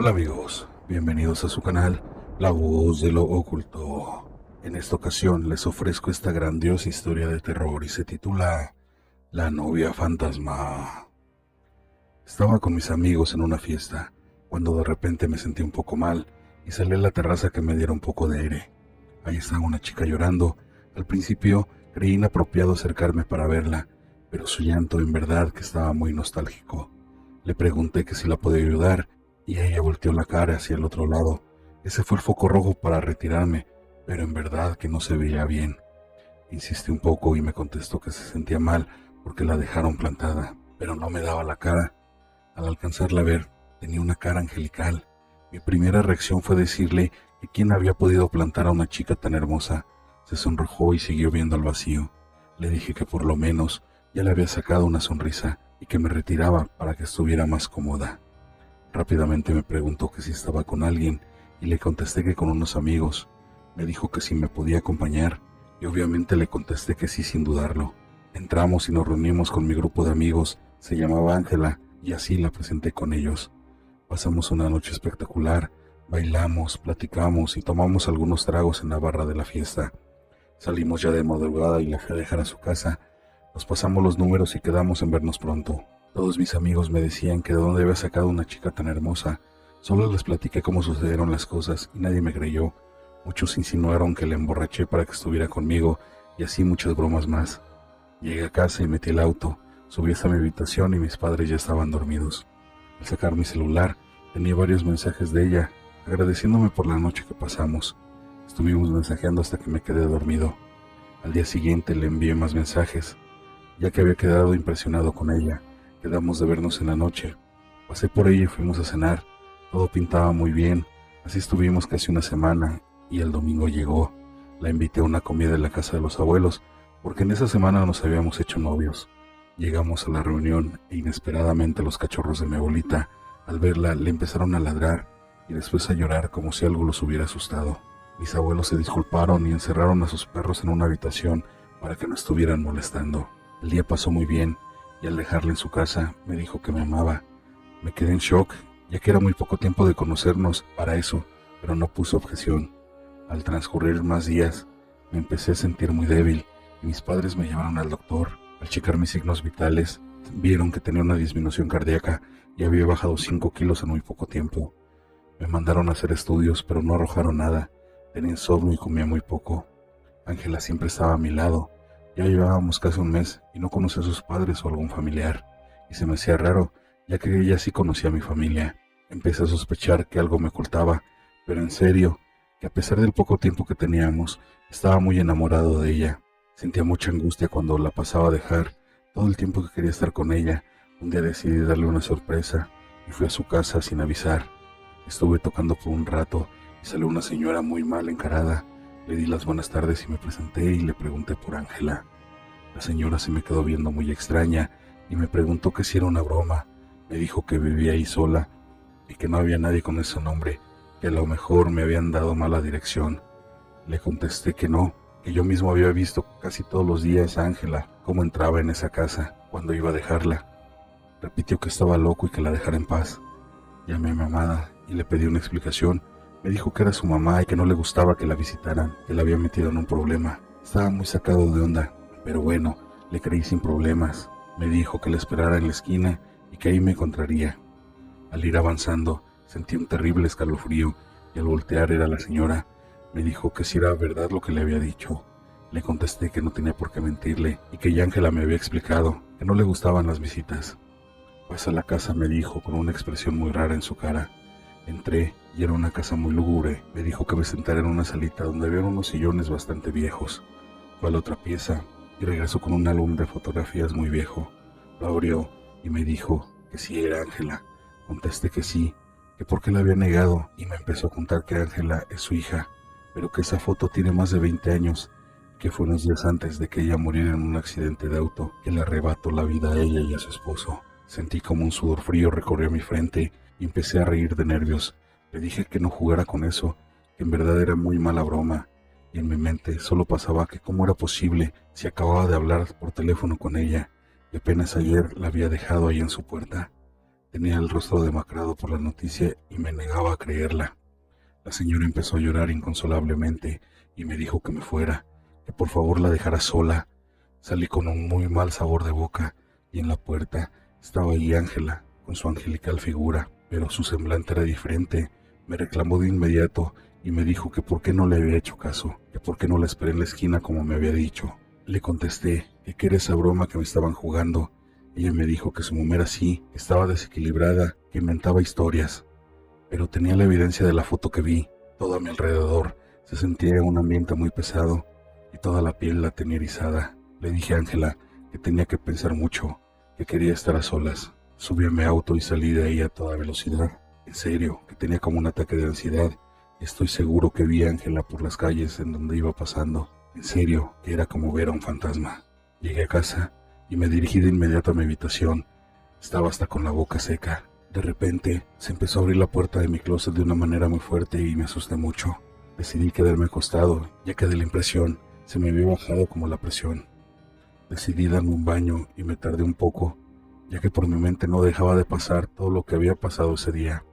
Hola amigos, bienvenidos a su canal La Voz de lo Oculto. En esta ocasión les ofrezco esta grandiosa historia de terror y se titula La novia fantasma. Estaba con mis amigos en una fiesta, cuando de repente me sentí un poco mal y salí a la terraza que me diera un poco de aire. Ahí estaba una chica llorando. Al principio creí inapropiado acercarme para verla, pero su llanto en verdad que estaba muy nostálgico. Le pregunté que si la podía ayudar y ella volteó la cara hacia el otro lado. Ese fue el foco rojo para retirarme, pero en verdad que no se veía bien. Insistí un poco y me contestó que se sentía mal porque la dejaron plantada, pero no me daba la cara. Al alcanzarla a ver, tenía una cara angelical. Mi primera reacción fue decirle que quién había podido plantar a una chica tan hermosa. Se sonrojó y siguió viendo al vacío. Le dije que por lo menos ya le había sacado una sonrisa y que me retiraba para que estuviera más cómoda. Rápidamente me preguntó que si estaba con alguien y le contesté que con unos amigos. Me dijo que si me podía acompañar y obviamente le contesté que sí sin dudarlo. Entramos y nos reunimos con mi grupo de amigos. Se llamaba Ángela y así la presenté con ellos. Pasamos una noche espectacular, bailamos, platicamos y tomamos algunos tragos en la barra de la fiesta. Salimos ya de madrugada y la fui a dejar a su casa. Nos pasamos los números y quedamos en vernos pronto. Todos mis amigos me decían que de dónde había sacado una chica tan hermosa. Solo les platiqué cómo sucedieron las cosas y nadie me creyó. Muchos insinuaron que la emborraché para que estuviera conmigo y así muchas bromas más. Llegué a casa y metí el auto, subí hasta mi habitación y mis padres ya estaban dormidos. Al sacar mi celular, tenía varios mensajes de ella, agradeciéndome por la noche que pasamos. Estuvimos mensajeando hasta que me quedé dormido. Al día siguiente le envié más mensajes, ya que había quedado impresionado con ella. Quedamos de vernos en la noche. Pasé por ella y fuimos a cenar. Todo pintaba muy bien. Así estuvimos casi una semana y el domingo llegó. La invité a una comida en la casa de los abuelos, porque en esa semana nos habíamos hecho novios. Llegamos a la reunión e inesperadamente los cachorros de mi abuelita, al verla, le empezaron a ladrar y después a llorar como si algo los hubiera asustado. Mis abuelos se disculparon y encerraron a sus perros en una habitación para que no estuvieran molestando. El día pasó muy bien y al dejarla en su casa me dijo que me amaba. Me quedé en shock, ya que era muy poco tiempo de conocernos para eso, pero no puse objeción. Al transcurrir más días, me empecé a sentir muy débil y mis padres me llevaron al doctor. Al checar mis signos vitales, vieron que tenía una disminución cardíaca y había bajado 5 kilos en muy poco tiempo. Me mandaron a hacer estudios, pero no arrojaron nada. Tenía insomnio y comía muy poco. Ángela siempre estaba a mi lado. Ya llevábamos casi un mes y no conocía a sus padres o algún familiar. Y se me hacía raro, ya que ella sí conocía a mi familia. Empecé a sospechar que algo me ocultaba, pero en serio, que a pesar del poco tiempo que teníamos, estaba muy enamorado de ella. Sentía mucha angustia cuando la pasaba a dejar, todo el tiempo que quería estar con ella. Un día decidí darle una sorpresa y fui a su casa sin avisar. Estuve tocando por un rato y salió una señora muy mal encarada. Le di las buenas tardes y me presenté y le pregunté por Ángela. La señora se me quedó viendo muy extraña y me preguntó que si era una broma. Me dijo que vivía ahí sola y que no había nadie con ese nombre, que a lo mejor me habían dado mala dirección. Le contesté que no, que yo mismo había visto casi todos los días a Ángela cómo entraba en esa casa cuando iba a dejarla. Repitió que estaba loco y que la dejara en paz. Llamé a mi amada y le pedí una explicación. Me dijo que era su mamá y que no le gustaba que la visitaran, que la había metido en un problema. Estaba muy sacado de onda, pero bueno, le creí sin problemas. Me dijo que la esperara en la esquina y que ahí me encontraría. Al ir avanzando, sentí un terrible escalofrío y al voltear era la señora. Me dijo que si era verdad lo que le había dicho. Le contesté que no tenía por qué mentirle y que ya Ángela me había explicado que no le gustaban las visitas. Pues a la casa, me dijo con una expresión muy rara en su cara. Entré y era una casa muy lúgubre. Me dijo que me sentara en una salita donde había unos sillones bastante viejos. Fue a la otra pieza y regresó con un álbum de fotografías muy viejo. Lo abrió y me dijo que sí era Ángela. Contesté que sí, que por qué la había negado y me empezó a contar que Ángela es su hija, pero que esa foto tiene más de 20 años, que fue unos días antes de que ella muriera en un accidente de auto que le arrebató la vida a ella y a su esposo. Sentí como un sudor frío recorrió mi frente y empecé a reír de nervios. Le dije que no jugara con eso, que en verdad era muy mala broma, y en mi mente solo pasaba que cómo era posible si acababa de hablar por teléfono con ella, y apenas ayer la había dejado ahí en su puerta. Tenía el rostro demacrado por la noticia y me negaba a creerla. La señora empezó a llorar inconsolablemente y me dijo que me fuera, que por favor la dejara sola. Salí con un muy mal sabor de boca y en la puerta estaba ahí Ángela, con su angelical figura, pero su semblante era diferente. Me reclamó de inmediato y me dijo que por qué no le había hecho caso, que por qué no la esperé en la esquina como me había dicho. Le contesté que era esa broma que me estaban jugando. Ella me dijo que su mamá era así, que estaba desequilibrada, que inventaba historias, pero tenía la evidencia de la foto que vi. Todo a mi alrededor se sentía un ambiente muy pesado y toda la piel la tenía erizada. Le dije a Ángela que tenía que pensar mucho, que quería estar a solas. Subí a mi auto y salí de ahí a toda velocidad. En serio, que tenía como un ataque de ansiedad. Estoy seguro que vi a Ángela por las calles en donde iba pasando. En serio, que era como ver a un fantasma. Llegué a casa y me dirigí de inmediato a mi habitación. Estaba hasta con la boca seca. De repente, se empezó a abrir la puerta de mi closet de una manera muy fuerte y me asusté mucho. Decidí quedarme acostado, ya que de la impresión se me había bajado como la presión. Decidí darme un baño y me tardé un poco, ya que por mi mente no dejaba de pasar todo lo que había pasado ese día.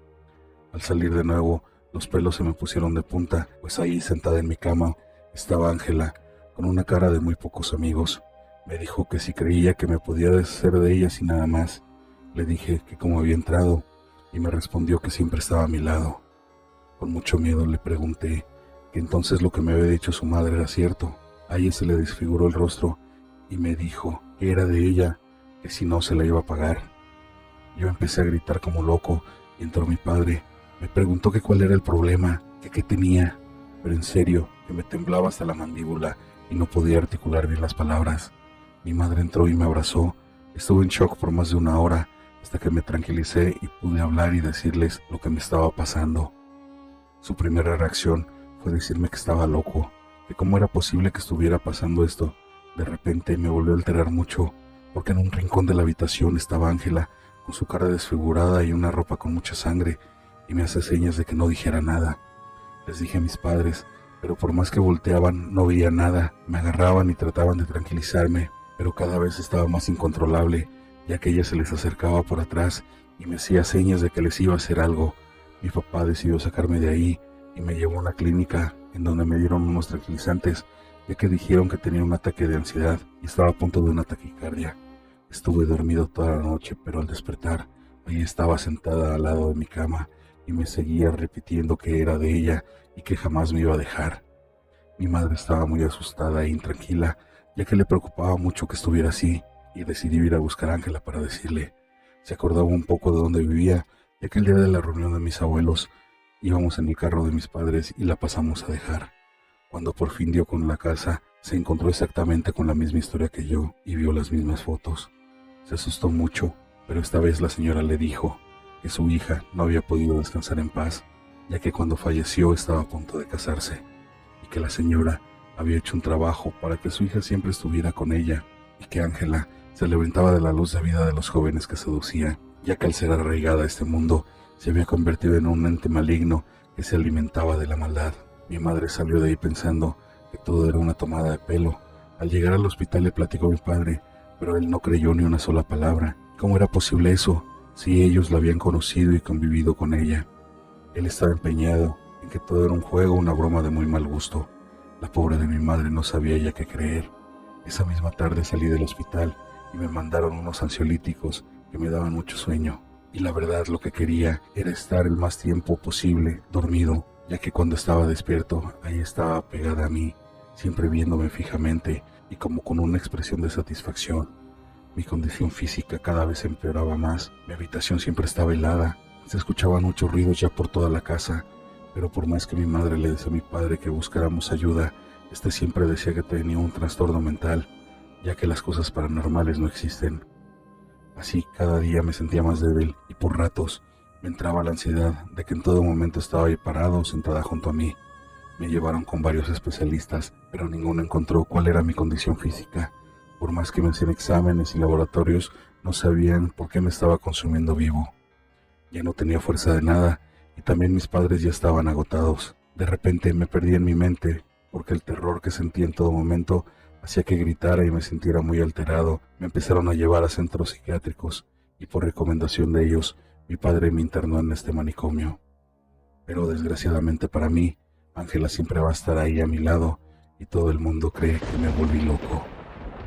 Al salir de nuevo, los pelos se me pusieron de punta, pues ahí sentada en mi cama estaba Ángela, con una cara de muy pocos amigos. Me dijo que si creía que me podía deshacer de ella sin nada más. Le dije que cómo había entrado y me respondió que siempre estaba a mi lado. Con mucho miedo le pregunté que entonces lo que me había dicho su madre era cierto. A ella se le desfiguró el rostro y me dijo que era de ella, que si no se la iba a pagar. Yo empecé a gritar como loco y entró mi padre. Me preguntó que cuál era el problema, que qué tenía, pero en serio, que me temblaba hasta la mandíbula y no podía articular bien las palabras. Mi madre entró y me abrazó. Estuve en shock por más de una hora hasta que me tranquilicé y pude hablar y decirles lo que me estaba pasando. Su primera reacción fue decirme que estaba loco, que cómo era posible que estuviera pasando esto. De repente me volvió a alterar mucho, porque en un rincón de la habitación estaba Ángela, con su cara desfigurada y una ropa con mucha sangre, y me hace señas de que no dijera nada. Les dije a mis padres, pero por más que volteaban no veía nada. Me agarraban y trataban de tranquilizarme, pero cada vez estaba más incontrolable, ya que ella se les acercaba por atrás y me hacía señas de que les iba a hacer algo. Mi papá decidió sacarme de ahí y me llevó a una clínica en donde me dieron unos tranquilizantes, ya que dijeron que tenía un ataque de ansiedad y estaba a punto de una taquicardia. Estuve dormido toda la noche, pero al despertar, ahí estaba sentada al lado de mi cama y me seguía repitiendo que era de ella y que jamás me iba a dejar. Mi madre estaba muy asustada e intranquila, ya que le preocupaba mucho que estuviera así, y decidí ir a buscar a Ángela para decirle. Se acordaba un poco de dónde vivía, ya que el día de la reunión de mis abuelos íbamos en el carro de mis padres y la pasamos a dejar. Cuando por fin dio con la casa, se encontró exactamente con la misma historia que yo y vio las mismas fotos. Se asustó mucho, pero esta vez la señora le dijo que su hija no había podido descansar en paz, ya que cuando falleció estaba a punto de casarse, y que la señora había hecho un trabajo para que su hija siempre estuviera con ella, y que Ángela se alimentaba de la luz de vida de los jóvenes que seducía, ya que al ser arraigada a este mundo, se había convertido en un ente maligno que se alimentaba de la maldad. Mi madre salió de ahí pensando que todo era una tomada de pelo. Al llegar al hospital le platicó a mi padre, pero él no creyó ni una sola palabra. ¿Cómo era posible eso, si ellos la habían conocido y convivido con ella? Él estaba empeñado en que todo era un juego, una broma de muy mal gusto. La pobre de mi madre no sabía ya qué creer. Esa misma tarde salí del hospital y me mandaron unos ansiolíticos que me daban mucho sueño. Y la verdad lo que quería era estar el más tiempo posible dormido, ya que cuando estaba despierto, ahí estaba pegada a mí, siempre viéndome fijamente y como con una expresión de satisfacción. Mi condición física cada vez empeoraba más, mi habitación siempre estaba helada, se escuchaban muchos ruidos ya por toda la casa, pero por más que mi madre le decía a mi padre que buscáramos ayuda, este siempre decía que tenía un trastorno mental, ya que las cosas paranormales no existen. Así cada día me sentía más débil y por ratos me entraba la ansiedad de que en todo momento estaba ahí parado o sentada junto a mí. Me llevaron con varios especialistas, pero ninguno encontró cuál era mi condición física. Por más que me hacían exámenes y laboratorios, no sabían por qué me estaba consumiendo vivo. Ya no tenía fuerza de nada y también mis padres ya estaban agotados. De repente me perdí en mi mente, porque el terror que sentía en todo momento hacía que gritara y me sintiera muy alterado. Me empezaron a llevar a centros psiquiátricos y por recomendación de ellos Mi padre me internó en este manicomio, pero desgraciadamente para mí, Ángela siempre va a estar ahí a mi lado y todo el mundo cree que me volví loco.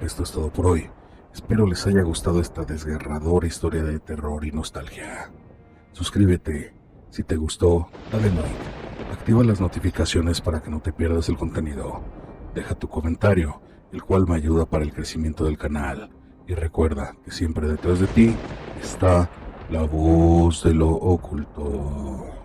Esto es todo por hoy. Espero les haya gustado esta desgarradora historia de terror y nostalgia. Suscríbete. Si te gustó, dale like. Activa las notificaciones para que no te pierdas el contenido. Deja tu comentario, el cual me ayuda para el crecimiento del canal. Y recuerda que siempre detrás de ti está la voz de lo oculto.